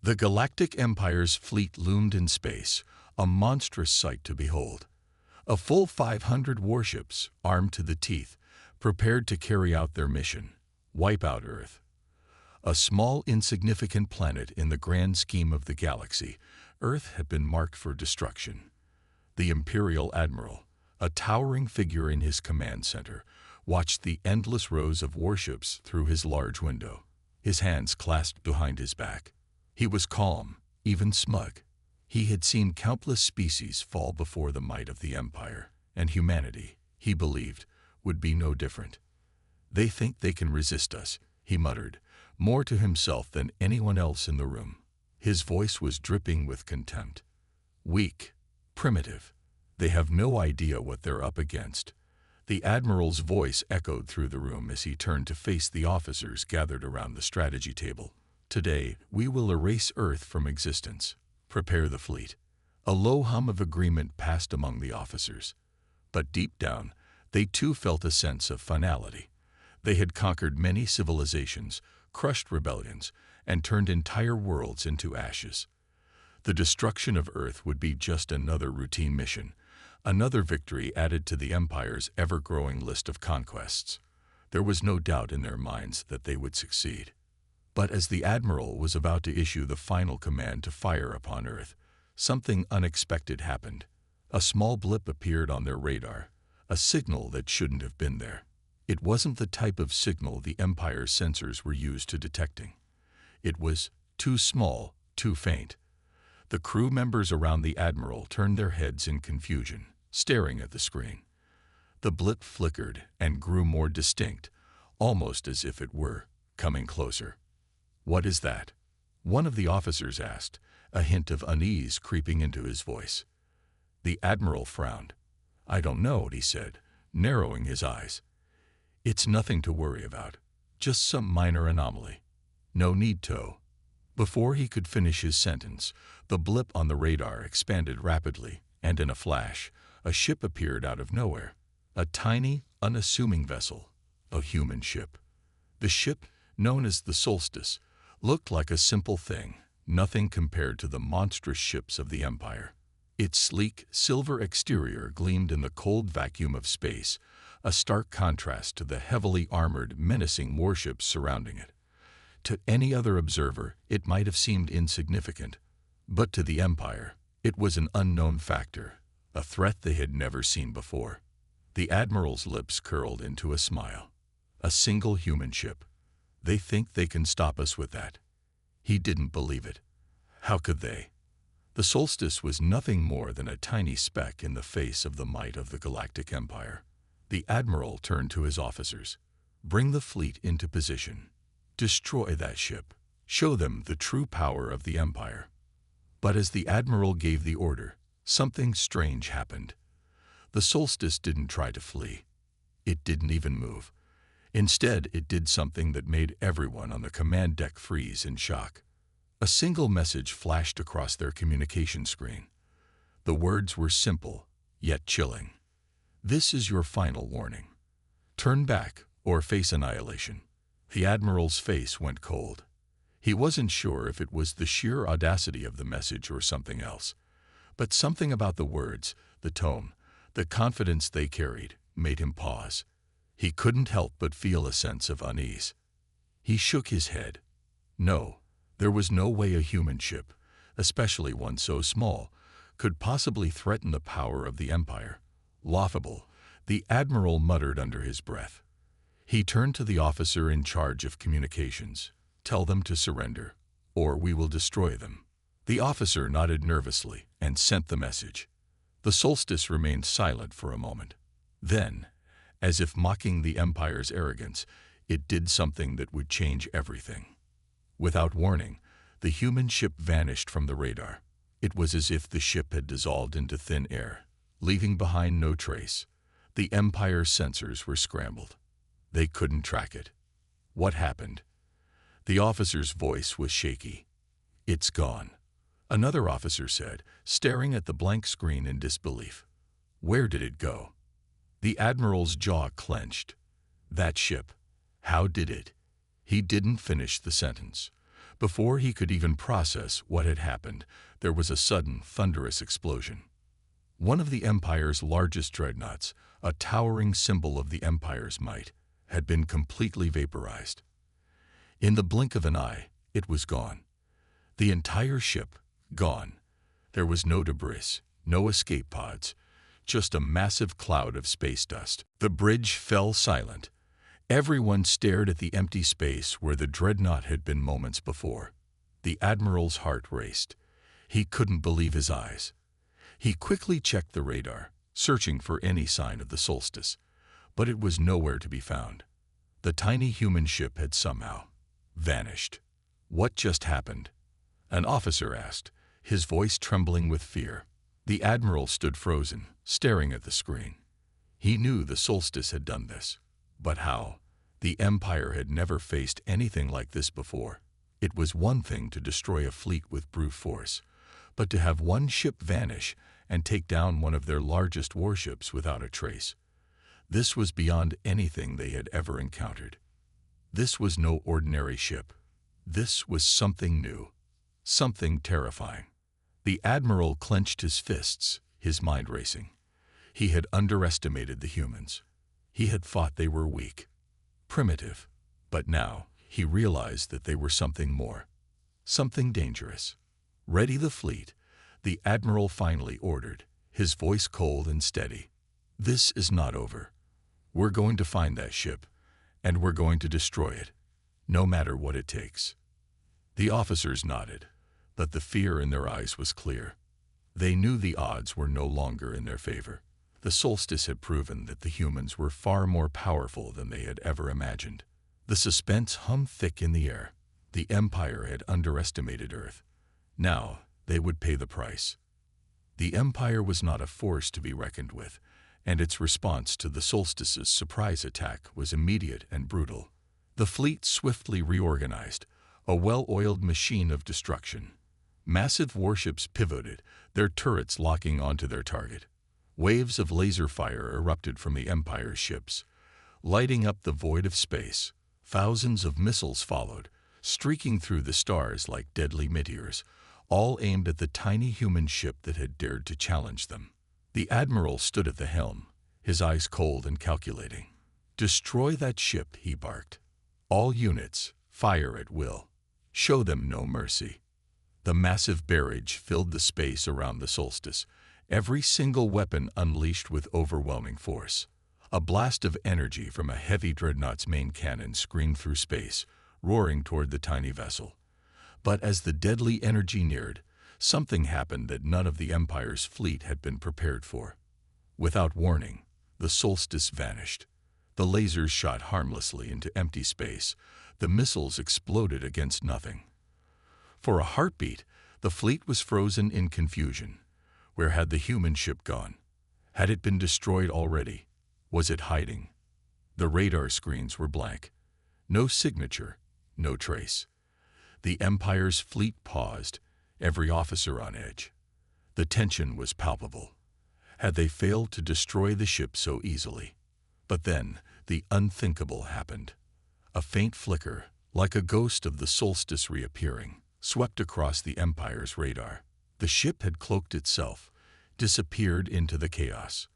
The Galactic Empire's fleet loomed in space, a monstrous sight to behold. A full 500 warships, armed to the teeth, prepared to carry out their mission, wipe out Earth. A small, insignificant planet in the grand scheme of the galaxy, Earth had been marked for destruction. The Imperial Admiral, a towering figure in his command center, watched the endless rows of warships through his large window, his hands clasped behind his back. He was calm, even smug. He had seen countless species fall before the might of the Empire, and humanity, he believed, would be no different. "They think they can resist us," he muttered, more to himself than anyone else in the room. His voice was dripping with contempt. "Weak, primitive. They have no idea what they're up against." The Admiral's voice echoed through the room as he turned to face the officers gathered around the strategy table. "Today, we will erase Earth from existence. Prepare the fleet." A low hum of agreement passed among the officers. But deep down, they too felt a sense of finality. They had conquered many civilizations, crushed rebellions, and turned entire worlds into ashes. The destruction of Earth would be just another routine mission, another victory added to the Empire's ever-growing list of conquests. There was no doubt in their minds that they would succeed. But as the Admiral was about to issue the final command to fire upon Earth, something unexpected happened. A small blip appeared on their radar, a signal that shouldn't have been there. It wasn't the type of signal the Empire's sensors were used to detecting. It was too small, too faint. The crew members around the Admiral turned their heads in confusion, staring at the screen. The blip flickered and grew more distinct, almost as if it were coming closer. "What is that?" one of the officers asked, a hint of unease creeping into his voice. The Admiral frowned. "I don't know," he said, narrowing his eyes. "It's nothing to worry about, just some minor anomaly. No need to." Before he could finish his sentence, the blip on the radar expanded rapidly, and in a flash, a ship appeared out of nowhere. A tiny, unassuming vessel, a human ship. The ship, known as the Solstice, looked like a simple thing, nothing compared to the monstrous ships of the Empire. Its sleek, silver exterior gleamed in the cold vacuum of space, a stark contrast to the heavily armored, menacing warships surrounding it. To any other observer, it might have seemed insignificant, but to the Empire, it was an unknown factor, a threat they had never seen before. The Admiral's lips curled into a smile. A single human ship. They think they can stop us with that. He didn't believe it. How could they? The Solstice was nothing more than a tiny speck in the face of the might of the Galactic Empire. The Admiral turned to his officers. "Bring the fleet into position. Destroy that ship. Show them the true power of the Empire." But as the Admiral gave the order, something strange happened. The Solstice didn't try to flee. It didn't even move. Instead, it did something that made everyone on the command deck freeze in shock. A single message flashed across their communication screen. The words were simple, yet chilling. "This is your final warning. Turn back or face annihilation." The Admiral's face went cold. He wasn't sure if it was the sheer audacity of the message or something else. But something about the words, the tone, the confidence they carried, made him pause. He couldn't help but feel a sense of unease. He shook his head. No, there was no way a human ship, especially one so small, could possibly threaten the power of the Empire. "Laughable," the Admiral muttered under his breath. He turned to the officer in charge of communications. "Tell them to surrender, or we will destroy them." The officer nodded nervously and sent the message. The Solstice remained silent for a moment. Then, as if mocking the Empire's arrogance, it did something that would change everything. Without warning, the human ship vanished from the radar. It was as if the ship had dissolved into thin air, leaving behind no trace. The Empire's sensors were scrambled. They couldn't track it. What happened? The officer's voice was shaky. "It's gone," another officer said, staring at the blank screen in disbelief. "Where did it go?" The Admiral's jaw clenched. "That ship. How did it?" He didn't finish the sentence. Before he could even process what had happened, there was a sudden, thunderous explosion. One of the Empire's largest dreadnoughts, a towering symbol of the Empire's might, had been completely vaporized. In the blink of an eye, it was gone. The entire ship, gone. There was no debris, no escape pods, just a massive cloud of space dust. The bridge fell silent. Everyone stared at the empty space where the dreadnought had been moments before. The Admiral's heart raced. He couldn't believe his eyes. He quickly checked the radar, searching for any sign of the Solstice, but it was nowhere to be found. The tiny human ship had somehow vanished. What just happened? An officer asked, his voice trembling with fear. The Admiral stood frozen, staring at the screen. He knew the Solstice had done this. But how? The Empire had never faced anything like this before. It was one thing to destroy a fleet with brute force, but to have one ship vanish and take down one of their largest warships without a trace. This was beyond anything they had ever encountered. This was no ordinary ship. This was something new, something terrifying. The Admiral clenched his fists, his mind racing. He had underestimated the humans. He had thought they were weak, primitive, but now he realized that they were something more, something dangerous. Ready the fleet, the Admiral finally ordered, his voice cold and steady. This is not over. We're going to find that ship, and we're going to destroy it, no matter what it takes. The officers nodded, but the fear in their eyes was clear. They knew the odds were no longer in their favor. The Solstice had proven that the humans were far more powerful than they had ever imagined. The suspense hummed thick in the air. The Empire had underestimated Earth. Now they would pay the price. The Empire was not a force to be reckoned with, and its response to the Solstice's surprise attack was immediate and brutal. The fleet swiftly reorganized, a well-oiled machine of destruction. Massive warships pivoted, their turrets locking onto their target. Waves of laser fire erupted from the Empire's ships, lighting up the void of space. Thousands of missiles followed, streaking through the stars like deadly meteors, all aimed at the tiny human ship that had dared to challenge them. The Admiral stood at the helm, his eyes cold and calculating. "Destroy that ship," he barked. "All units, fire at will. Show them no mercy." The massive barrage filled the space around the Solstice, every single weapon unleashed with overwhelming force. A blast of energy from a heavy dreadnought's main cannon screamed through space, roaring toward the tiny vessel. But as the deadly energy neared, something happened that none of the Empire's fleet had been prepared for. Without warning, the Solstice vanished. The lasers shot harmlessly into empty space. The missiles exploded against nothing. For a heartbeat, the fleet was frozen in confusion. Where had the human ship gone? Had it been destroyed already? Was it hiding? The radar screens were blank. No signature, no trace. The Empire's fleet paused, every officer on edge. The tension was palpable. Had they failed to destroy the ship so easily? But then, the unthinkable happened. A faint flicker, like a ghost of the Solstice reappearing, swept across the Empire's radar. The ship had cloaked itself, disappeared into the chaos.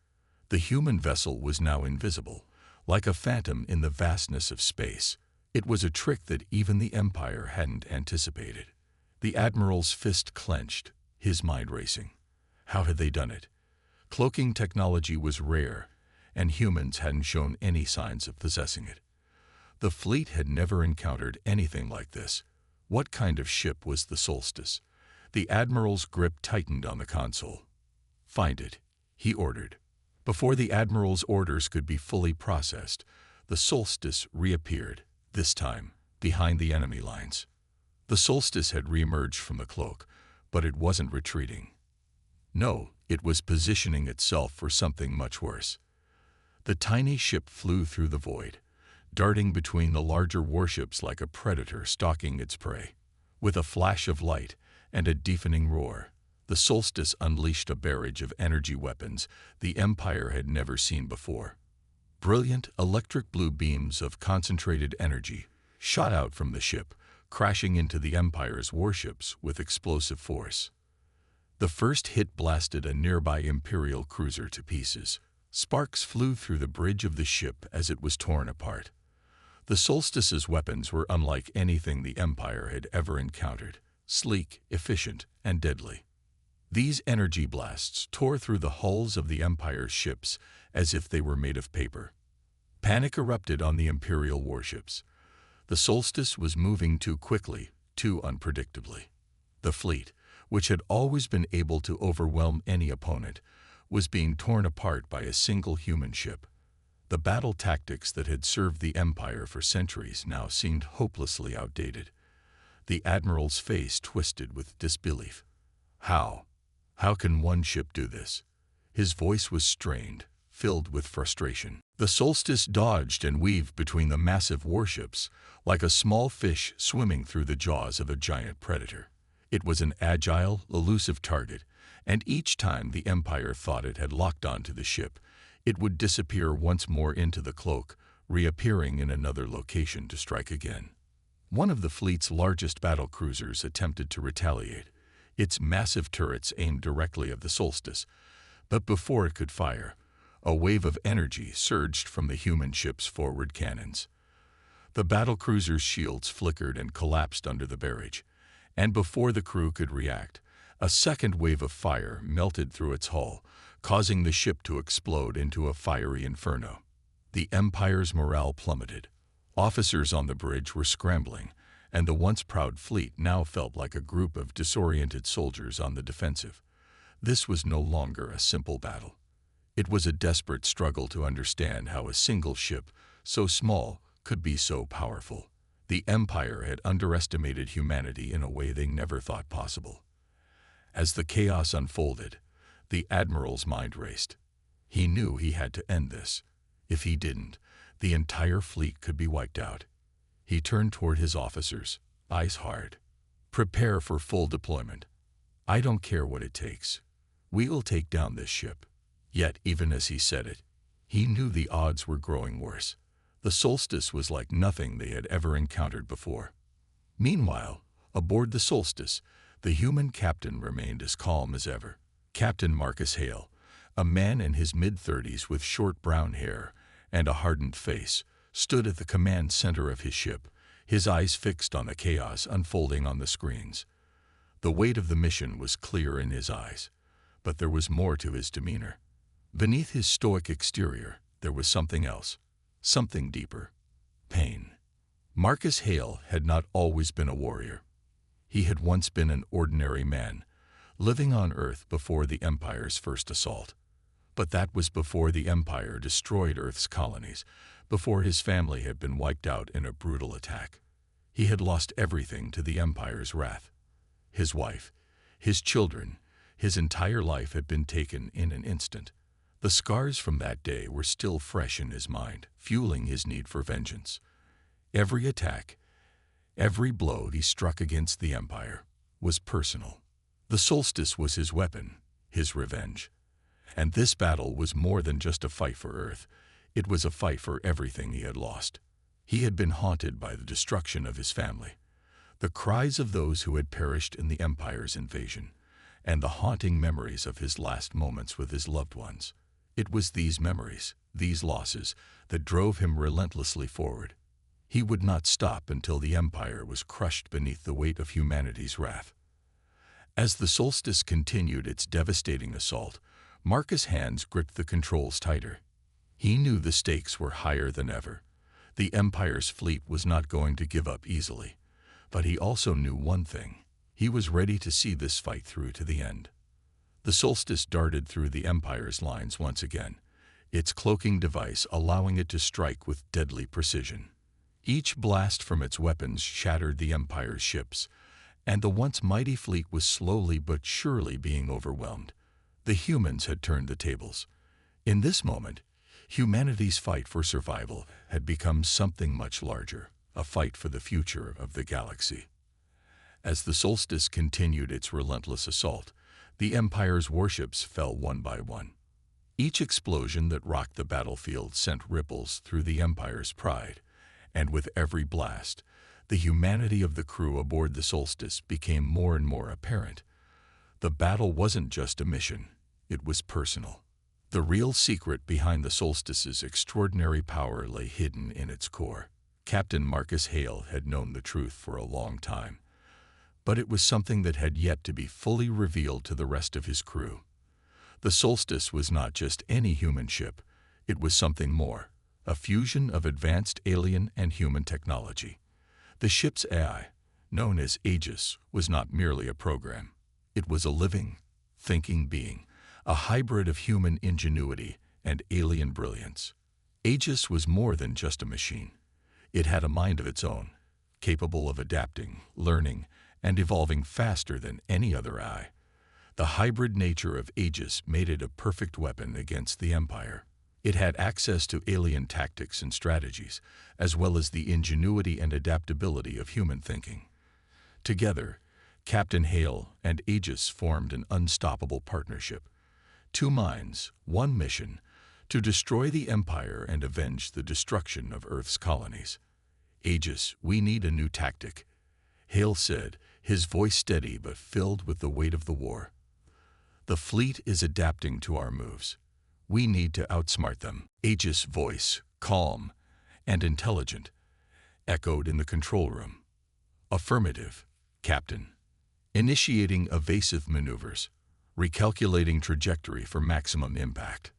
The human vessel was now invisible, like a phantom in the vastness of space. It was a trick that even the Empire hadn't anticipated. The Admiral's fist clenched, his mind racing. How had they done it? Cloaking technology was rare, and humans hadn't shown any signs of possessing it. The fleet had never encountered anything like this. What kind of ship was the Solstice? The Admiral's grip tightened on the console. "Find it," he ordered. Before the Admiral's orders could be fully processed, the Solstice reappeared, this time behind the enemy lines. The Solstice had reemerged from the cloak, but it wasn't retreating. No, it was positioning itself for something much worse. The tiny ship flew through the void, darting between the larger warships like a predator stalking its prey. With a flash of light and a deafening roar, the Solstice unleashed a barrage of energy weapons the Empire had never seen before. Brilliant electric blue beams of concentrated energy shot out from the ship, crashing into the Empire's warships with explosive force. The first hit blasted a nearby Imperial cruiser to pieces. Sparks flew through the bridge of the ship as it was torn apart. The Solstice's weapons were unlike anything the Empire had ever encountered, sleek, efficient, and deadly. These energy blasts tore through the hulls of the Empire's ships as if they were made of paper. Panic erupted on the Imperial warships. The Solstice was moving too quickly, too unpredictably. The fleet, which had always been able to overwhelm any opponent, was being torn apart by a single human ship. The battle tactics that had served the Empire for centuries now seemed hopelessly outdated. The Admiral's face twisted with disbelief. How? How can one ship do this? His voice was strained, filled with frustration. The Solstice dodged and weaved between the massive warships like a small fish swimming through the jaws of a giant predator. It was an agile, elusive target, and each time the Empire thought it had locked onto the ship, it would disappear once more into the cloak, reappearing in another location to strike again. One of the fleet's largest battle cruisers attempted to retaliate, its massive turrets aimed directly at the Solstice, but before it could fire, a wave of energy surged from the human ship's forward cannons. The battlecruiser's shields flickered and collapsed under the barrage, and before the crew could react, a second wave of fire melted through its hull, causing the ship to explode into a fiery inferno. The Empire's morale plummeted. Officers on the bridge were scrambling, and the once proud fleet now felt like a group of disoriented soldiers on the defensive. This was no longer a simple battle. It was a desperate struggle to understand how a single ship, so small, could be so powerful. The Empire had underestimated humanity in a way they never thought possible. As the chaos unfolded, the Admiral's mind raced. He knew he had to end this. If he didn't, the entire fleet could be wiped out. He turned toward his officers, eyes hard. Prepare for full deployment. I don't care what it takes. We will take down this ship. Yet, even as he said it, he knew the odds were growing worse. The Solstice was like nothing they had ever encountered before. Meanwhile, aboard the Solstice, the human captain remained as calm as ever. Captain Marcus Hale, a man in his mid-30s with short brown hair and a hardened face, stood at the command center of his ship, his eyes fixed on the chaos unfolding on the screens. The weight of the mission was clear in his eyes, but there was more to his demeanor. Beneath his stoic exterior, there was something else, something deeper: pain. Marcus Hale had not always been a warrior. He had once been an ordinary man, living on Earth before the Empire's first assault. But that was before the Empire destroyed Earth's colonies, before his family had been wiped out in a brutal attack. He had lost everything to the Empire's wrath. His wife, his children, his entire life had been taken in an instant. The scars from that day were still fresh in his mind, fueling his need for vengeance. Every attack, every blow he struck against the Empire, was personal. The Solstice was his weapon, his revenge. And this battle was more than just a fight for Earth. It was a fight for everything he had lost. He had been haunted by the destruction of his family, the cries of those who had perished in the Empire's invasion, and the haunting memories of his last moments with his loved ones. It was these memories, these losses, that drove him relentlessly forward. He would not stop until the Empire was crushed beneath the weight of humanity's wrath. As the Solstice continued its devastating assault, Marcus' hands gripped the controls tighter. He knew the stakes were higher than ever. The Empire's fleet was not going to give up easily. But he also knew one thing: he was ready to see this fight through to the end. The Solstice darted through the Empire's lines once again, its cloaking device allowing it to strike with deadly precision. Each blast from its weapons shattered the Empire's ships, and the once mighty fleet was slowly but surely being overwhelmed. The humans had turned the tables. In this moment, humanity's fight for survival had become something much larger, a fight for the future of the galaxy. As the Solstice continued its relentless assault, the Empire's warships fell one by one. Each explosion that rocked the battlefield sent ripples through the Empire's pride, and with every blast, The humanity of the crew aboard the Solstice became more and more apparent. The battle wasn't just a mission, it was personal. The real secret behind the Solstice's extraordinary power lay hidden in its core. Captain Marcus Hale had known the truth for a long time, but it was something that had yet to be fully revealed to the rest of his crew. The Solstice was not just any human ship, it was something more, a fusion of advanced alien and human technology. The ship's AI, known as Aegis, was not merely a program. It was a living, thinking being, a hybrid of human ingenuity and alien brilliance. Aegis was more than just a machine. It had a mind of its own, capable of adapting, learning, and evolving faster than any other AI. The hybrid nature of Aegis made it a perfect weapon against the Empire. It had access to alien tactics and strategies, as well as the ingenuity and adaptability of human thinking. Together, Captain Hale and Aegis formed an unstoppable partnership. Two minds, one mission, to destroy the Empire and avenge the destruction of Earth's colonies. Aegis, we need a new tactic, Hale said, his voice steady but filled with the weight of the war. The fleet is adapting to our moves. We need to outsmart them. Aegis' voice, calm and intelligent, echoed in the control room. Affirmative, Captain. Initiating evasive maneuvers, recalculating trajectory for maximum impact.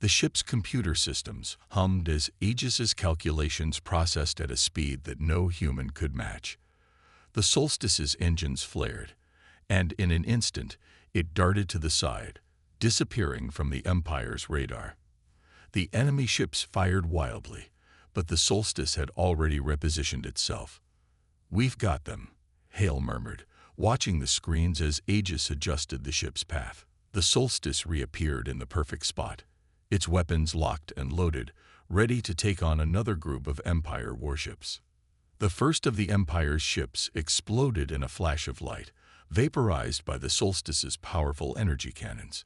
The ship's computer systems hummed as Aegis's calculations processed at a speed that no human could match. The Solstice's engines flared, and in an instant, it darted to the side, disappearing from the Empire's radar. The enemy ships fired wildly, but the Solstice had already repositioned itself. "We've got them," Hale murmured, watching the screens as Aegis adjusted the ship's path. The Solstice reappeared in the perfect spot, its weapons locked and loaded, ready to take on another group of Empire warships. The first of the Empire's ships exploded in a flash of light, vaporized by the Solstice's powerful energy cannons.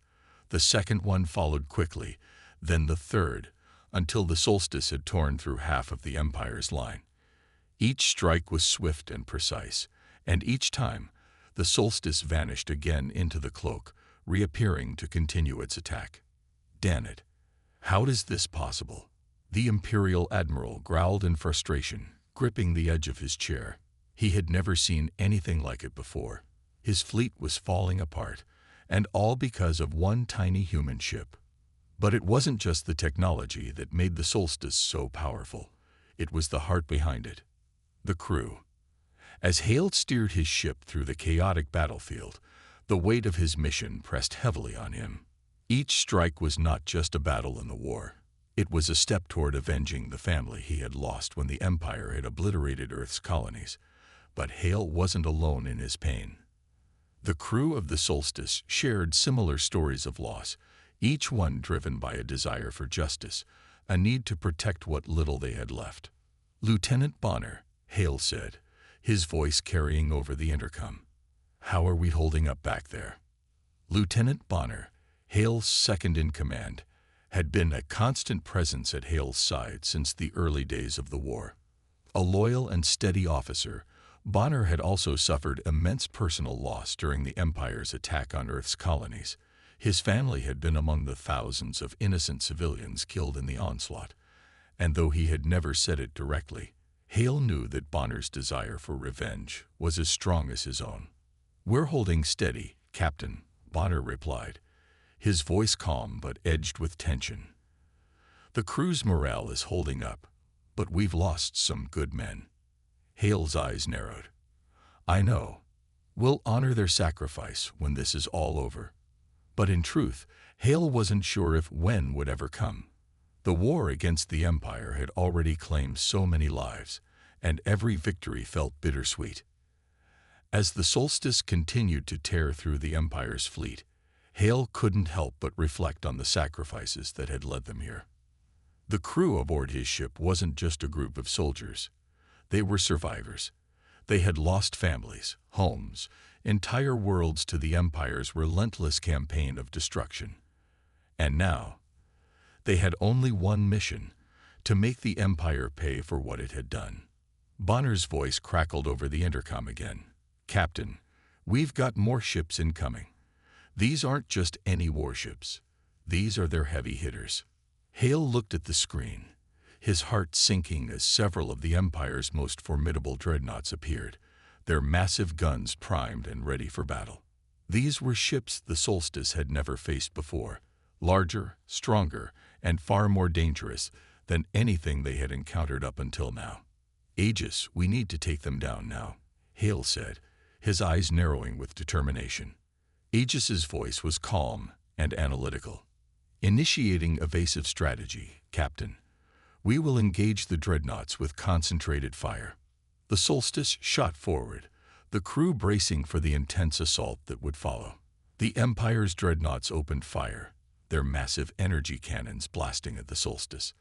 The second one followed quickly, then the third, until the Solstice had torn through half of the Empire's line. Each strike was swift and precise, and each time, the Solstice vanished again into the cloak, reappearing to continue its attack. "Damn it! How is this possible?" The Imperial Admiral growled in frustration, gripping the edge of his chair. He had never seen anything like it before. His fleet was falling apart, and all because of one tiny human ship. But it wasn't just the technology that made the Solstice so powerful. It was the heart behind it. The crew. As Hale steered his ship through the chaotic battlefield, the weight of his mission pressed heavily on him. Each strike was not just a battle in the war. It was a step toward avenging the family he had lost when the Empire had obliterated Earth's colonies. But Hale wasn't alone in his pain. The crew of the Solstice shared similar stories of loss, each one driven by a desire for justice, a need to protect what little they had left. "Lieutenant Bonner," Hale said, his voice carrying over the intercom. "How are we holding up back there?" Lieutenant Bonner, Hale's second-in-command, had been a constant presence at Hale's side since the early days of the war. A loyal and steady officer, Bonner had also suffered immense personal loss during the Empire's attack on Earth's colonies. His family had been among the thousands of innocent civilians killed in the onslaught, and though he had never said it directly, Hale knew that Bonner's desire for revenge was as strong as his own. "We're holding steady, Captain," Bonner replied, his voice calm but edged with tension. "The crew's morale is holding up, but we've lost some good men." Hale's eyes narrowed. "I know. We'll honor their sacrifice when this is all over." But in truth, Hale wasn't sure if when would ever come. The war against the Empire had already claimed so many lives, and every victory felt bittersweet. As the Solstice continued to tear through the Empire's fleet, Hale couldn't help but reflect on the sacrifices that had led them here. The crew aboard his ship wasn't just a group of soldiers. They were survivors. They had lost families, homes, entire worlds to the Empire's relentless campaign of destruction. And now, they had only one mission: to make the Empire pay for what it had done. Bonner's voice crackled over the intercom again. "Captain, we've got more ships incoming. These aren't just any warships. These are their heavy hitters." Hale looked at the screen, his heart sinking as several of the Empire's most formidable dreadnoughts appeared, their massive guns primed and ready for battle. These were ships the Solstice had never faced before, larger, stronger, and far more dangerous than anything they had encountered up until now. "Aegis, we need to take them down now," Hale said, his eyes narrowing with determination. Aegis's voice was calm and analytical. "Initiating evasive strategy, Captain. We will engage the dreadnoughts with concentrated fire." The Solstice shot forward, the crew bracing for the intense assault that would follow. The Empire's dreadnoughts opened fire, their massive energy cannons blasting at the Solstice.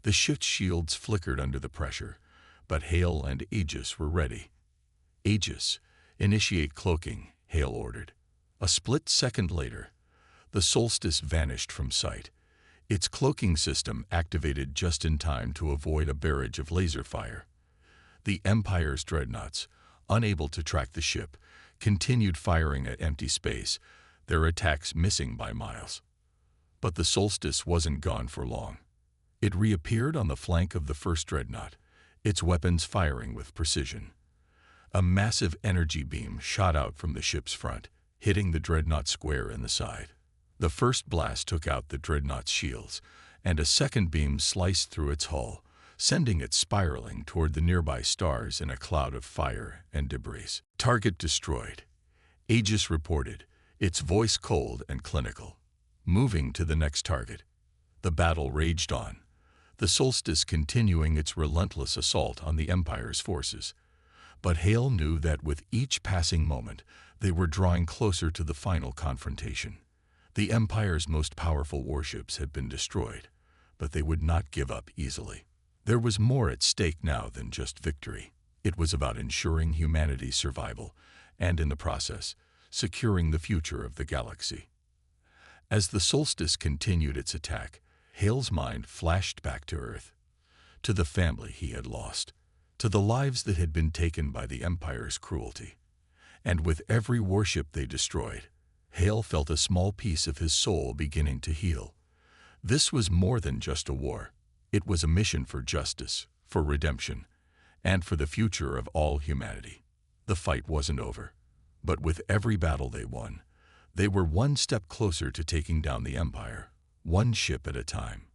The ship's shields flickered under the pressure, but Hale and Aegis were ready. "Aegis, initiate cloaking," Hale ordered. A split second later, the Solstice vanished from sight, its cloaking system activated just in time to avoid a barrage of laser fire. The Empire's dreadnoughts, unable to track the ship, continued firing at empty space, their attacks missing by miles. But the Solstice wasn't gone for long. It reappeared on the flank of the first dreadnought, its weapons firing with precision. A massive energy beam shot out from the ship's front, hitting the dreadnought square in the side. The first blast took out the dreadnought's shields, and a second beam sliced through its hull, sending it spiraling toward the nearby stars in a cloud of fire and debris. "Target destroyed," Aegis reported, its voice cold and clinical. Moving to the next target. The battle raged on, the Solstice continuing its relentless assault on the Empire's forces. But Hale knew that with each passing moment, they were drawing closer to the final confrontation. The Empire's most powerful warships had been destroyed, but they would not give up easily. There was more at stake now than just victory. It was about ensuring humanity's survival, and in the process, securing the future of the galaxy. As the Solstice continued its attack, Hale's mind flashed back to Earth, to the family he had lost, to the lives that had been taken by the Empire's cruelty. And with every warship they destroyed, Hale felt a small piece of his soul beginning to heal. This was more than just a war. It was a mission for justice, for redemption, and for the future of all humanity. The fight wasn't over, but with every battle they won, they were one step closer to taking down the Empire, one ship at a time.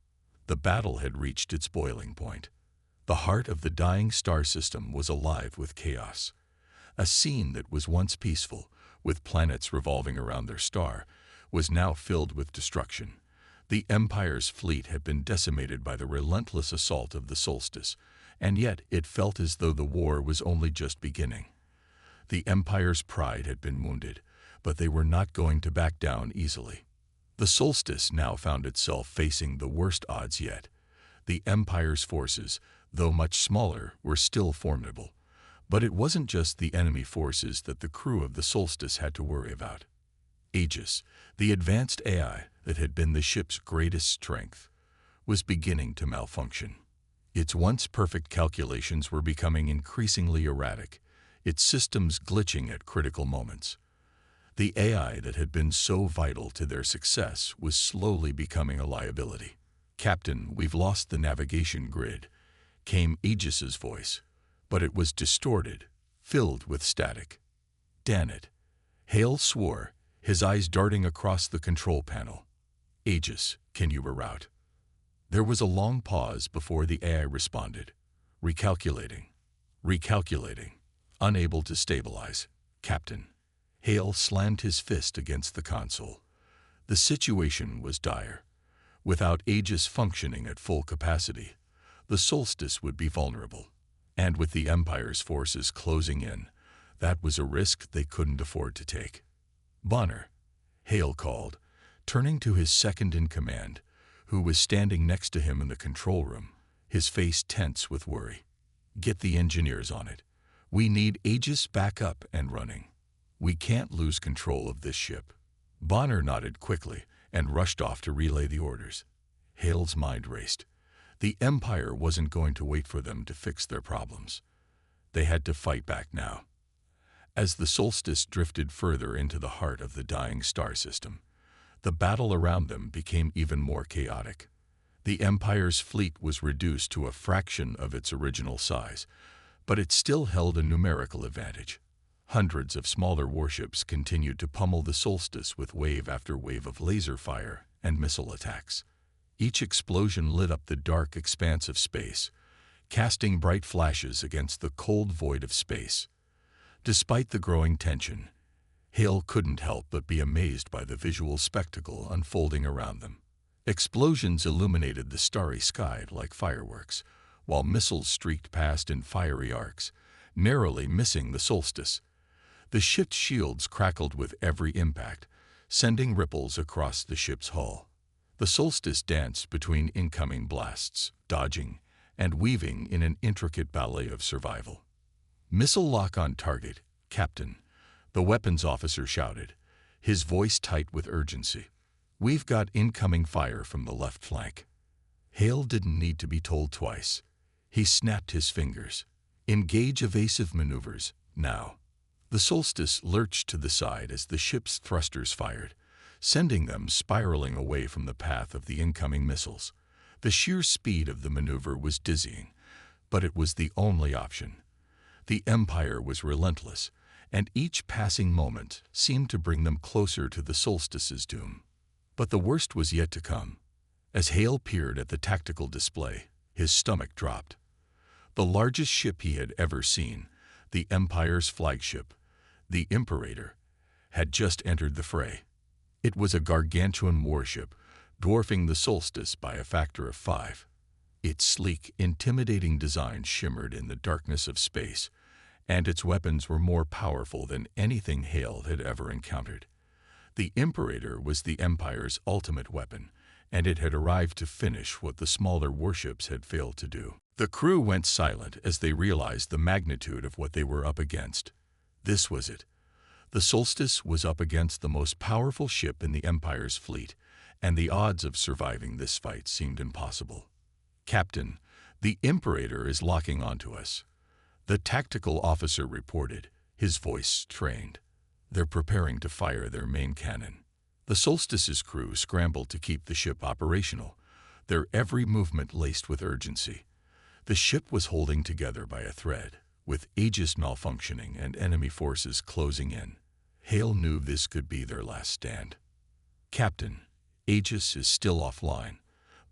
The battle had reached its boiling point. The heart of the dying star system was alive with chaos. A scene that was once peaceful, with planets revolving around their star, was now filled with destruction. The Empire's fleet had been decimated by the relentless assault of the Solstice, and yet it felt as though the war was only just beginning. The Empire's pride had been wounded, but they were not going to back down easily. The Solstice now found itself facing the worst odds yet. The Empire's forces, though much smaller, were still formidable. But it wasn't just the enemy forces that the crew of the Solstice had to worry about. Aegis, the advanced AI that had been the ship's greatest strength, was beginning to malfunction. Its once perfect calculations were becoming increasingly erratic, its systems glitching at critical moments. The AI that had been so vital to their success was slowly becoming a liability. "Captain, we've lost the navigation grid," came Aegis's voice, but it was distorted, filled with static. "Damn it," Hale swore, his eyes darting across the control panel. "Aegis, can you reroute?" There was a long pause before the AI responded, recalculating, unable to stabilize. "Captain." Hale slammed his fist against the console. The situation was dire. Without Aegis functioning at full capacity, the Solstice would be vulnerable. And with the Empire's forces closing in, that was a risk they couldn't afford to take. "Bonner," Hale called, turning to his second-in-command, who was standing next to him in the control room, his face tense with worry. "Get the engineers on it. We need Aegis back up and running. We can't lose control of this ship." Bonner nodded quickly and rushed off to relay the orders. Hale's mind raced. The Empire wasn't going to wait for them to fix their problems. They had to fight back now. As the solstice drifted further into the heart of the dying star system, the battle around them became even more chaotic. The Empire's fleet was reduced to a fraction of its original size, but it still held a numerical advantage. Hundreds of smaller warships continued to pummel the solstice with wave after wave of laser fire and missile attacks. Each explosion lit up the dark expanse of space, casting bright flashes against the cold void of space. Despite the growing tension, Hale couldn't help but be amazed by the visual spectacle unfolding around them. Explosions illuminated the starry sky like fireworks, while missiles streaked past in fiery arcs, narrowly missing the solstice. The ship's shields crackled with every impact, sending ripples across the ship's hull. The solstice danced between incoming blasts, dodging and weaving in an intricate ballet of survival. "Missile lock on target, Captain," the weapons officer shouted, his voice tight with urgency. "We've got incoming fire from the left flank." Hale didn't need to be told twice. He snapped his fingers. "Engage evasive maneuvers, now." The solstice lurched to the side as the ship's thrusters fired, sending them spiraling away from the path of the incoming missiles. The sheer speed of the maneuver was dizzying, but it was the only option. The Empire was relentless, and each passing moment seemed to bring them closer to the solstice's doom. But the worst was yet to come. As Hale peered at the tactical display, his stomach dropped. The largest ship he had ever seen, the Empire's flagship, the Imperator, had just entered the fray. It was a gargantuan warship, dwarfing the solstice by a factor of 5. Its sleek, intimidating design shimmered in the darkness of space, and its weapons were more powerful than anything Hale had ever encountered. The Imperator was the Empire's ultimate weapon, and it had arrived to finish what the smaller warships had failed to do. The crew went silent as they realized the magnitude of what they were up against. This was it. The solstice was up against the most powerful ship in the Empire's fleet, and the odds of surviving this fight seemed impossible. "Captain, the Imperator is locking onto us," the tactical officer reported, his voice strained. "They're preparing to fire their main cannon." The Solstice's crew scrambled to keep the ship operational, their every movement laced with urgency. The ship was holding together by a thread, with Aegis malfunctioning and enemy forces closing in. Hale knew this could be their last stand. "Captain, Aegis is still offline,"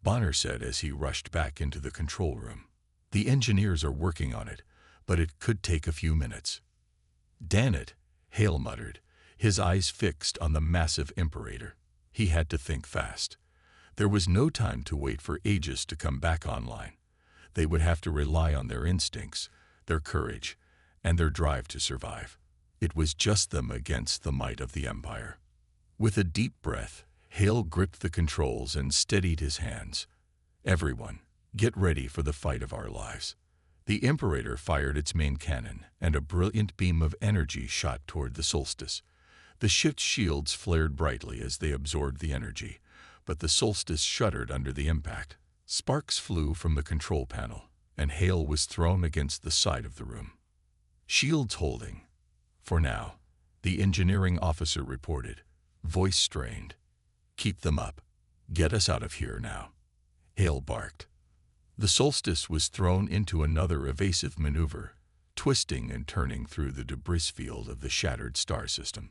Bonner said as he rushed back into the control room. "The engineers are working on it, but it could take a few minutes." "Damn it," Hale muttered, his eyes fixed on the massive Imperator. He had to think fast. There was no time to wait for Aegis to come back online. They would have to rely on their instincts, their courage, and their drive to survive. It was just them against the might of the Empire. With a deep breath, Hale gripped the controls and steadied his hands. "Everyone, get ready for the fight of our lives." The Imperator fired its main cannon, and a brilliant beam of energy shot toward the solstice. The ship's shields flared brightly as they absorbed the energy, but the solstice shuddered under the impact. Sparks flew from the control panel, and Hale was thrown against the side of the room. "Shields holding. For now," the engineering officer reported, voice strained. "Keep them up. Get us out of here now." Hale barked. The solstice was thrown into another evasive maneuver, twisting and turning through the debris field of the shattered star system.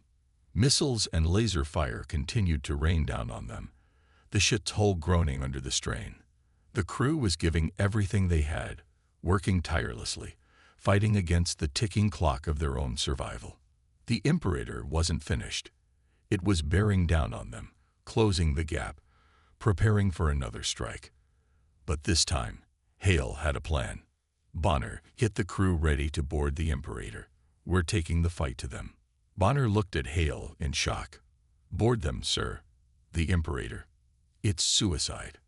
Missiles and laser fire continued to rain down on them, the ship's hull groaning under the strain. The crew was giving everything they had, working tirelessly, fighting against the ticking clock of their own survival. The Imperator wasn't finished. It was bearing down on them, closing the gap, preparing for another strike. But this time, Hale had a plan. "Bonner, get the crew ready to board the Imperator. We're taking the fight to them." Bonner looked at Hale in shock. "Board them, sir. The Imperator. It's suicide."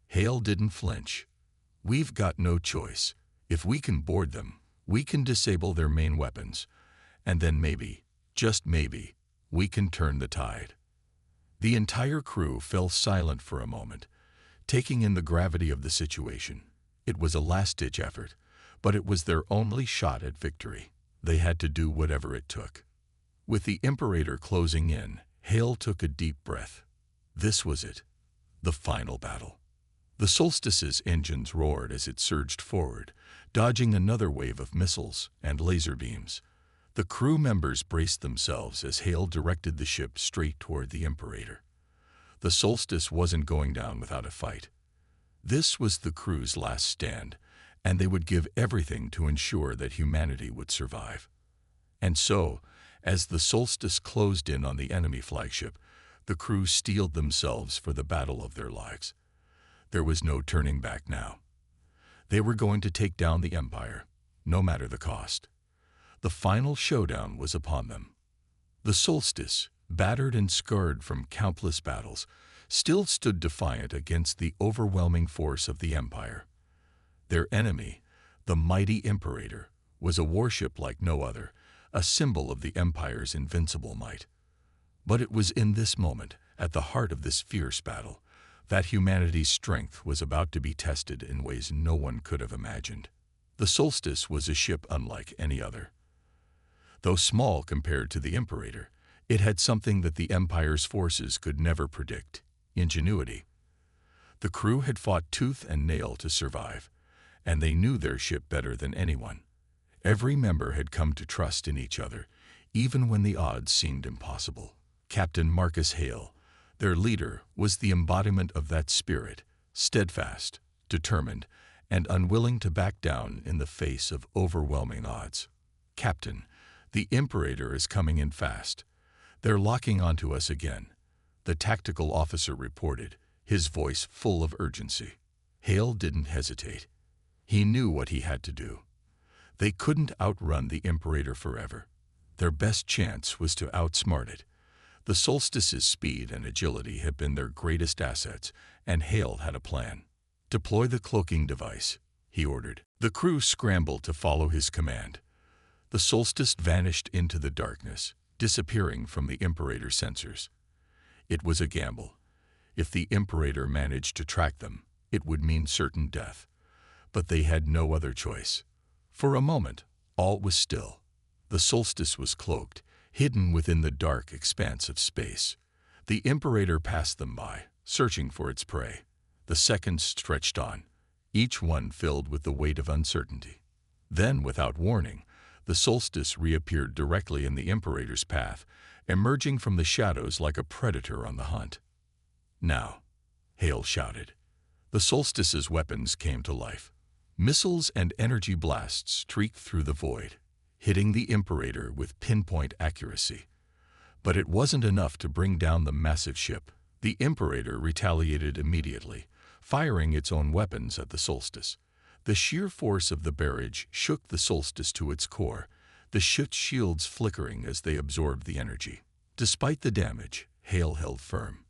Hale didn't flinch. "We've got no choice. If we can board them, we can disable their main weapons, and then maybe, just maybe, we can turn the tide." The entire crew fell silent for a moment, taking in the gravity of the situation. It was a last-ditch effort, but it was their only shot at victory. They had to do whatever it took. With the Imperator closing in, Hale took a deep breath. This was it, the final battle. The Solstice's engines roared as it surged forward, dodging another wave of missiles and laser beams. The crew members braced themselves as Hale directed the ship straight toward the Imperator. The Solstice wasn't going down without a fight. This was the crew's last stand, and they would give everything to ensure that humanity would survive. And so, as the Solstice closed in on the enemy flagship, the crew steeled themselves for the battle of their lives. There was no turning back now. They were going to take down the Empire, no matter the cost. The final showdown was upon them. The Solstice, battered and scarred from countless battles, still stood defiant against the overwhelming force of the Empire. Their enemy, the mighty Imperator, was a warship like no other, a symbol of the Empire's invincible might. But it was in this moment, at the heart of this fierce battle, that humanity's strength was about to be tested in ways no one could have imagined. The Solstice was a ship unlike any other. Though small compared to the Imperator, it had something that the Empire's forces could never predict: ingenuity. The crew had fought tooth and nail to survive, and they knew their ship better than anyone. Every member had come to trust in each other, even when the odds seemed impossible. Captain Marcus Hale, their leader, was the embodiment of that spirit, steadfast, determined, and unwilling to back down in the face of overwhelming odds. "Captain, the Imperator is coming in fast. They're locking onto us again," the tactical officer reported, his voice full of urgency. Hale didn't hesitate. He knew what he had to do. They couldn't outrun the Imperator forever. Their best chance was to outsmart it. The Solstice's speed and agility had been their greatest assets, and Hale had a plan. "Deploy the cloaking device," he ordered. The crew scrambled to follow his command. The Solstice vanished into the darkness, disappearing from the Imperator's sensors. It was a gamble. If the Imperator managed to track them, it would mean certain death. But they had no other choice. For a moment, all was still. The Solstice was cloaked, hidden within the dark expanse of space. The Imperator passed them by, searching for its prey. The seconds stretched on, each one filled with the weight of uncertainty. Then, without warning, the Solstice reappeared directly in the Imperator's path, emerging from the shadows like a predator on the hunt. "Now," Hale shouted. The Solstice's weapons came to life. Missiles and energy blasts streaked through the void, hitting the Imperator with pinpoint accuracy. But it wasn't enough to bring down the massive ship. The Imperator retaliated immediately, firing its own weapons at the Solstice. The sheer force of the barrage shook the Solstice to its core, the ship's shields flickering as they absorbed the energy. Despite the damage, Hale held firm.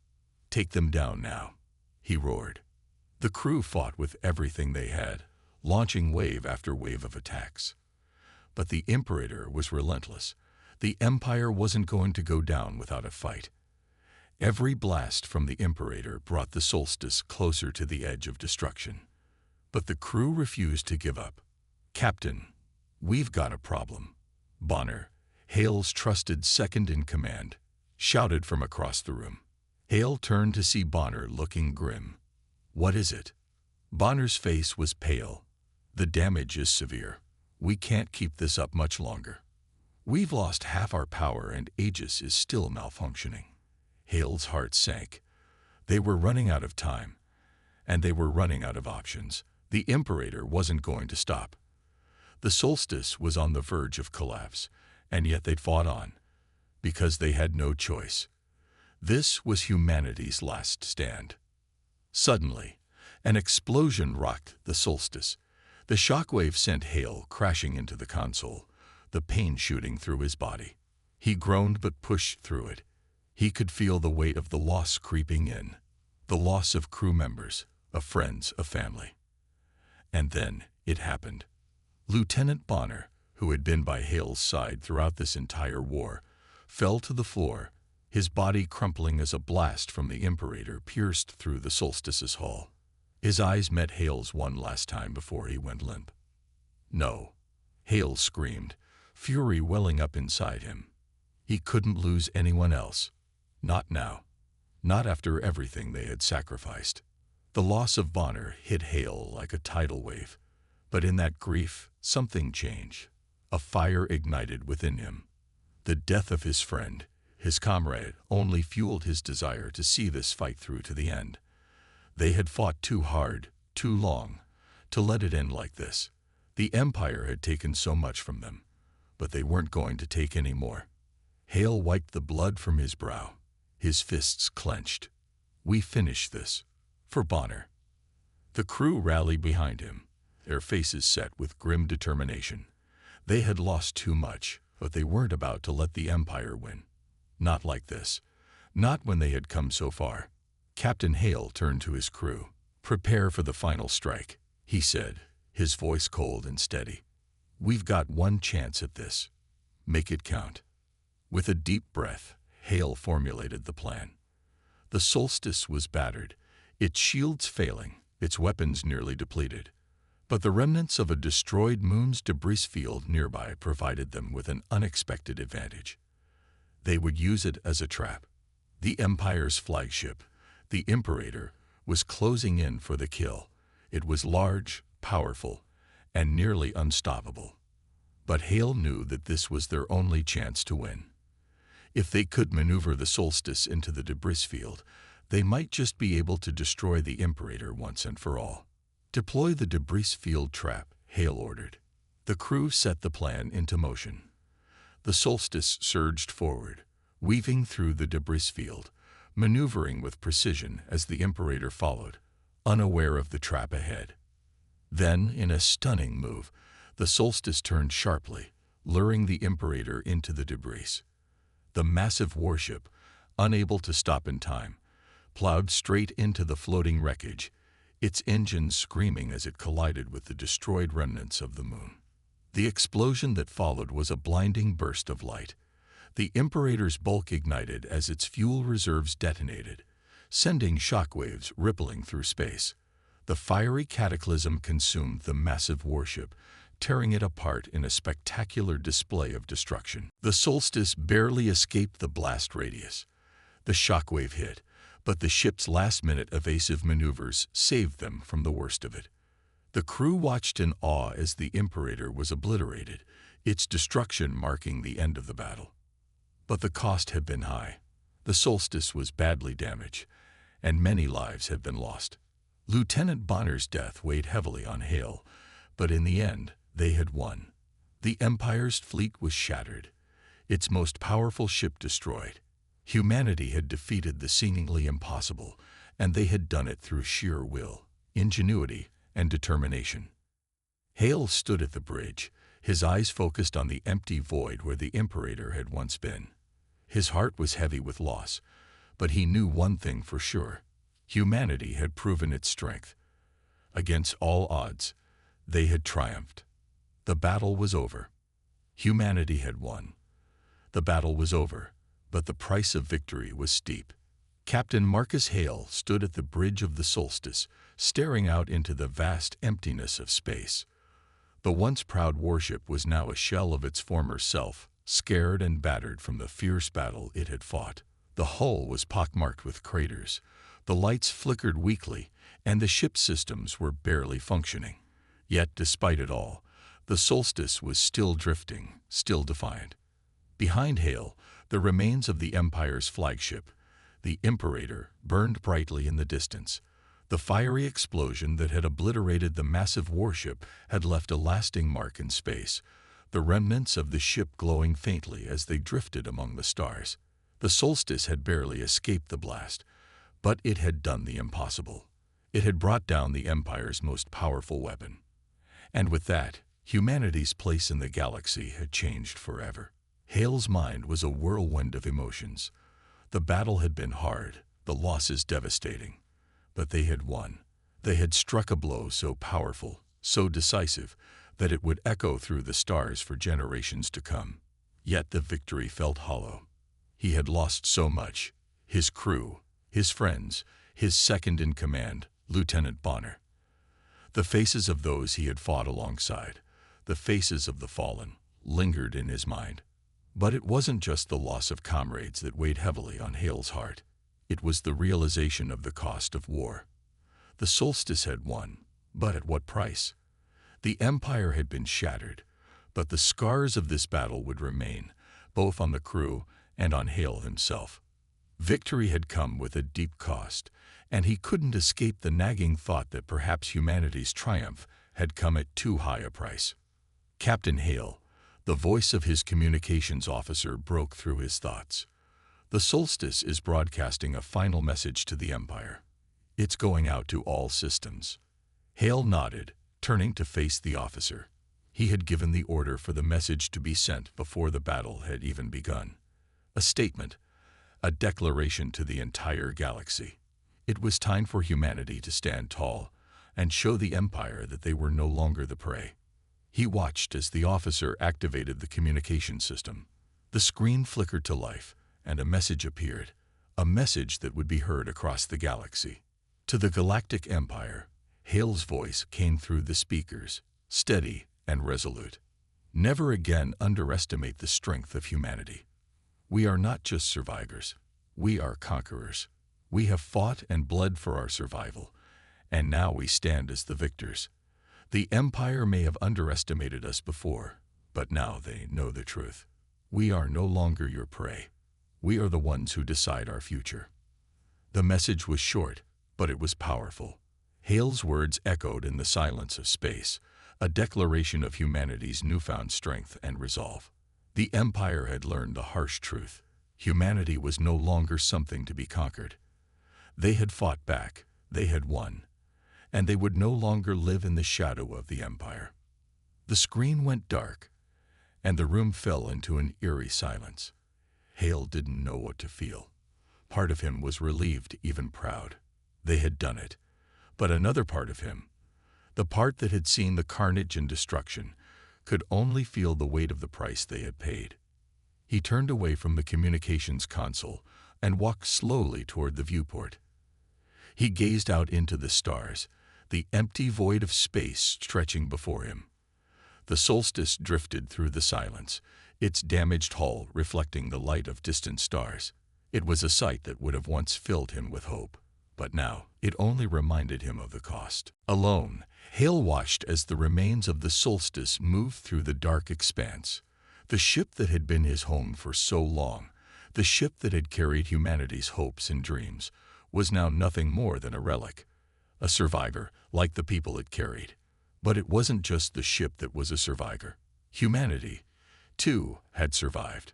"Take them down now," he roared. The crew fought with everything they had, launching wave after wave of attacks. But the Imperator was relentless. The Empire wasn't going to go down without a fight. Every blast from the Imperator brought the Solstice closer to the edge of destruction. But the crew refused to give up. "Captain, we've got a problem," Bonner, Hale's trusted second-in-command, shouted from across the room. Hale turned to see Bonner looking grim. "What is it?" Bonner's face was pale. "The damage is severe. We can't keep this up much longer. We've lost half our power and Aegis is still malfunctioning." Hale's heart sank. They were running out of time, and they were running out of options. The Imperator wasn't going to stop. The Solstice was on the verge of collapse, and yet they'd fought on, because they had no choice. This was humanity's last stand. Suddenly, an explosion rocked the Solstice. The shockwave sent Hale crashing into the console, the pain shooting through his body. He groaned but pushed through it. He could feel the weight of the loss creeping in, the loss of crew members, of friends, of family. And then it happened. Lieutenant Bonner, who had been by Hale's side throughout this entire war, fell to the floor, his body crumpling as a blast from the Imperator pierced through the Solstice's hull. His eyes met Hale's one last time before he went limp. No. Hale screamed, fury welling up inside him. He couldn't lose anyone else. Not now. Not after everything they had sacrificed. The loss of Bonner hit Hale like a tidal wave. But in that grief, something changed. A fire ignited within him. The death of his friend, his comrade, only fueled his desire to see this fight through to the end. They had fought too hard, too long, to let it end like this. The Empire had taken so much from them, but they weren't going to take any more. Hale wiped the blood from his brow. His fists clenched. We finish this. For Bonner. The crew rallied behind him, their faces set with grim determination. They had lost too much, but they weren't about to let the Empire win. Not like this. Not when they had come so far. Captain Hale turned to his crew. "Prepare for the final strike," he said, his voice cold and steady. "We've got one chance at this. Make it count." With a deep breath, Hale formulated the plan. The Solstice was battered, its shields failing, its weapons nearly depleted. But the remnants of a destroyed moon's debris field nearby provided them with an unexpected advantage. They would use it as a trap. The Empire's flagship, the Imperator, was closing in for the kill. It was large, powerful, and nearly unstoppable. But Hale knew that this was their only chance to win. If they could maneuver the Solstice into the debris field, they might just be able to destroy the Imperator once and for all. "Deploy the debris field trap," Hale ordered. The crew set the plan into motion. The Solstice surged forward, weaving through the debris field, maneuvering with precision as the Imperator followed, unaware of the trap ahead. Then, in a stunning move, the Solstice turned sharply, luring the Imperator into the debris. The massive warship, unable to stop in time, plowed straight into the floating wreckage, its engines screaming as it collided with the destroyed remnants of the moon. The explosion that followed was a blinding burst of light. The Imperator's bulk ignited as its fuel reserves detonated, sending shockwaves rippling through space. The fiery cataclysm consumed the massive warship, tearing it apart in a spectacular display of destruction. The Solstice barely escaped the blast radius. The shockwave hit, but the ship's last-minute evasive maneuvers saved them from the worst of it. The crew watched in awe as the Imperator was obliterated, its destruction marking the end of the battle. But the cost had been high. The Solstice was badly damaged, and many lives had been lost. Lieutenant Bonner's death weighed heavily on Hale, but in the end, they had won. The Empire's fleet was shattered, its most powerful ship destroyed. Humanity had defeated the seemingly impossible, and they had done it through sheer will, ingenuity, and determination. Hale stood at the bridge, his eyes focused on the empty void where the Imperator had once been. His heart was heavy with loss, but he knew one thing for sure. Humanity had proven its strength. Against all odds, they had triumphed. The battle was over. Humanity had won. The battle was over, but the price of victory was steep. Captain Marcus Hale stood at the bridge of the Solstice, staring out into the vast emptiness of space. The once proud warship was now a shell of its former self, scared and battered from the fierce battle it had fought. The hull was pockmarked with craters, the lights flickered weakly, and the ship's systems were barely functioning. Yet, despite it all, the Solstice was still drifting, still defiant. Behind Hale, the remains of the Empire's flagship, the Imperator, burned brightly in the distance. The fiery explosion that had obliterated the massive warship had left a lasting mark in space, the remnants of the ship glowing faintly as they drifted among the stars. The Solstice had barely escaped the blast, but it had done the impossible. It had brought down the Empire's most powerful weapon. And with that, humanity's place in the galaxy had changed forever. Hale's mind was a whirlwind of emotions. The battle had been hard, the losses devastating. But they had won. They had struck a blow so powerful, so decisive, that it would echo through the stars for generations to come. Yet the victory felt hollow. He had lost so much: his crew, his friends, his second-in-command, Lieutenant Bonner. The faces of those he had fought alongside, the faces of the fallen, lingered in his mind. But it wasn't just the loss of comrades that weighed heavily on Hale's heart. It was the realization of the cost of war. The Solstice had won, but at what price? The Empire had been shattered, but the scars of this battle would remain, both on the crew and on Hale himself. Victory had come with a deep cost, and he couldn't escape the nagging thought that perhaps humanity's triumph had come at too high a price. Captain Hale, the voice of his communications officer, broke through his thoughts. The Solstice is broadcasting a final message to the Empire. It's going out to all systems. Hale nodded, turning to face the officer. He had given the order for the message to be sent before the battle had even begun. A statement, a declaration to the entire galaxy. It was time for humanity to stand tall and show the Empire that they were no longer the prey. He watched as the officer activated the communication system. The screen flickered to life, and a message appeared, a message that would be heard across the galaxy. To the Galactic Empire, Hale's voice came through the speakers, steady and resolute. Never again underestimate the strength of humanity. We are not just survivors. We are conquerors. We have fought and bled for our survival, and now we stand as the victors. The Empire may have underestimated us before, but now they know the truth. We are no longer your prey. We are the ones who decide our future. The message was short, but it was powerful. Hale's words echoed in the silence of space, a declaration of humanity's newfound strength and resolve. The Empire had learned the harsh truth. Humanity was no longer something to be conquered. They had fought back, they had won, and they would no longer live in the shadow of the Empire. The screen went dark, and the room fell into an eerie silence. Hale didn't know what to feel. Part of him was relieved, even proud. They had done it. But another part of him, the part that had seen the carnage and destruction, could only feel the weight of the price they had paid. He turned away from the communications console and walked slowly toward the viewport. He gazed out into the stars, the empty void of space stretching before him. The Solstice drifted through the silence, its damaged hull reflecting the light of distant stars. It was a sight that would have once filled him with hope, but now it only reminded him of the cost. Alone, Hale watched as the remains of the Solstice moved through the dark expanse. The ship that had been his home for so long, the ship that had carried humanity's hopes and dreams, was now nothing more than a relic, a survivor like the people it carried. But it wasn't just the ship that was a survivor. Humanity, too, had survived.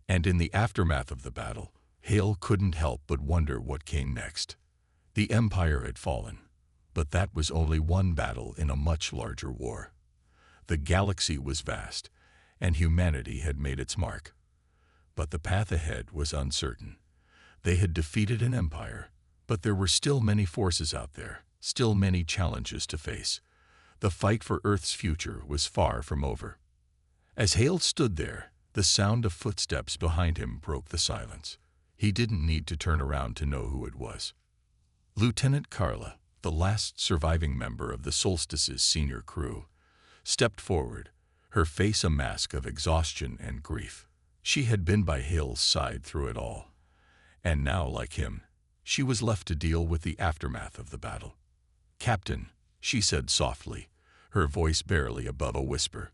And in the aftermath of the battle, Hale couldn't help but wonder what came next. The Empire had fallen, but that was only one battle in a much larger war. The galaxy was vast, and humanity had made its mark. But the path ahead was uncertain. They had defeated an empire, but there were still many forces out there, still many challenges to face. The fight for Earth's future was far from over. As Hale stood there, the sound of footsteps behind him broke the silence. He didn't need to turn around to know who it was. Lieutenant Carla, the last surviving member of the Solstice's senior crew, stepped forward, her face a mask of exhaustion and grief. She had been by Hale's side through it all, and now, like him, she was left to deal with the aftermath of the battle. "Captain," she said softly, her voice barely above a whisper,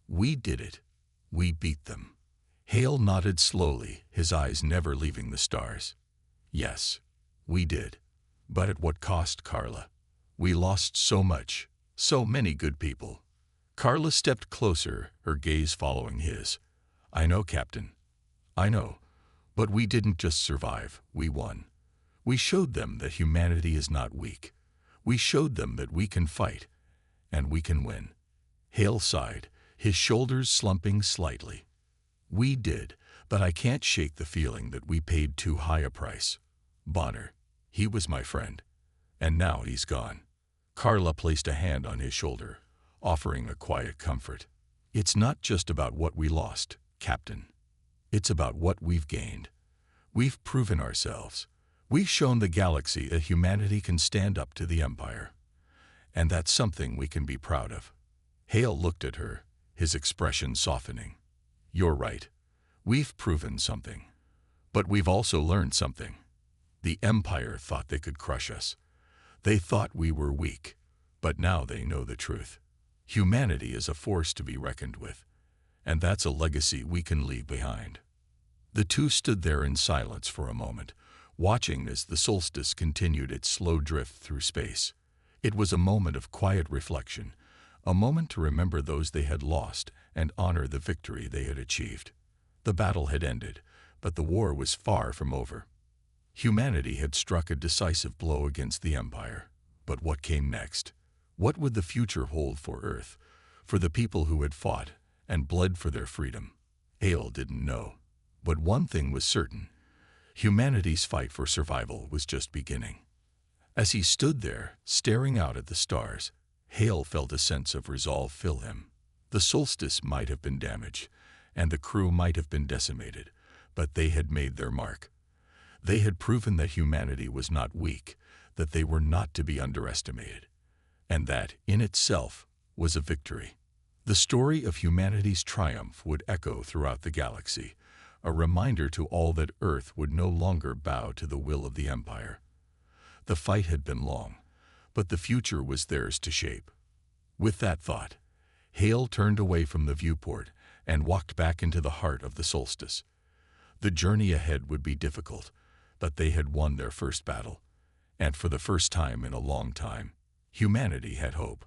"we did it. We beat them." Hale nodded slowly, his eyes never leaving the stars. "Yes, we did. But at what cost, Carla? We lost so much, so many good people." Carla stepped closer, her gaze following his. "I know, Captain. I know. But we didn't just survive, we won. We showed them that humanity is not weak. We showed them that we can fight, and we can win." Hale sighed, his shoulders slumping slightly. "We did, but I can't shake the feeling that we paid too high a price. Bonner, he was my friend, and now he's gone." Carla placed a hand on his shoulder, offering a quiet comfort. "It's not just about what we lost, Captain. It's about what we've gained. We've proven ourselves. We've shown the galaxy that humanity can stand up to the Empire. And that's something we can be proud of." Hale looked at her, his expression softening. "You're right. We've proven something. But we've also learned something. The Empire thought they could crush us. They thought we were weak, but now they know the truth. Humanity is a force to be reckoned with, and that's a legacy we can leave behind." The two stood there in silence for a moment, watching as the solstice continued its slow drift through space. It was a moment of quiet reflection, a moment to remember those they had lost and honor the victory they had achieved. The battle had ended, but the war was far from over. Humanity had struck a decisive blow against the Empire. But what came next? What would the future hold for Earth, for the people who had fought and bled for their freedom? Hale didn't know. But one thing was certain. Humanity's fight for survival was just beginning. As he stood there, staring out at the stars, Hale felt a sense of resolve fill him. The solstice might have been damaged, and the crew might have been decimated, but they had made their mark. They had proven that humanity was not weak, that they were not to be underestimated, and that, in itself, was a victory. The story of humanity's triumph would echo throughout the galaxy, a reminder to all that Earth would no longer bow to the will of the Empire. The fight had been long, but the future was theirs to shape. With that thought, Hale turned away from the viewport and walked back into the heart of the solstice. The journey ahead would be difficult, but they had won their first battle, and for the first time in a long time, humanity had hope.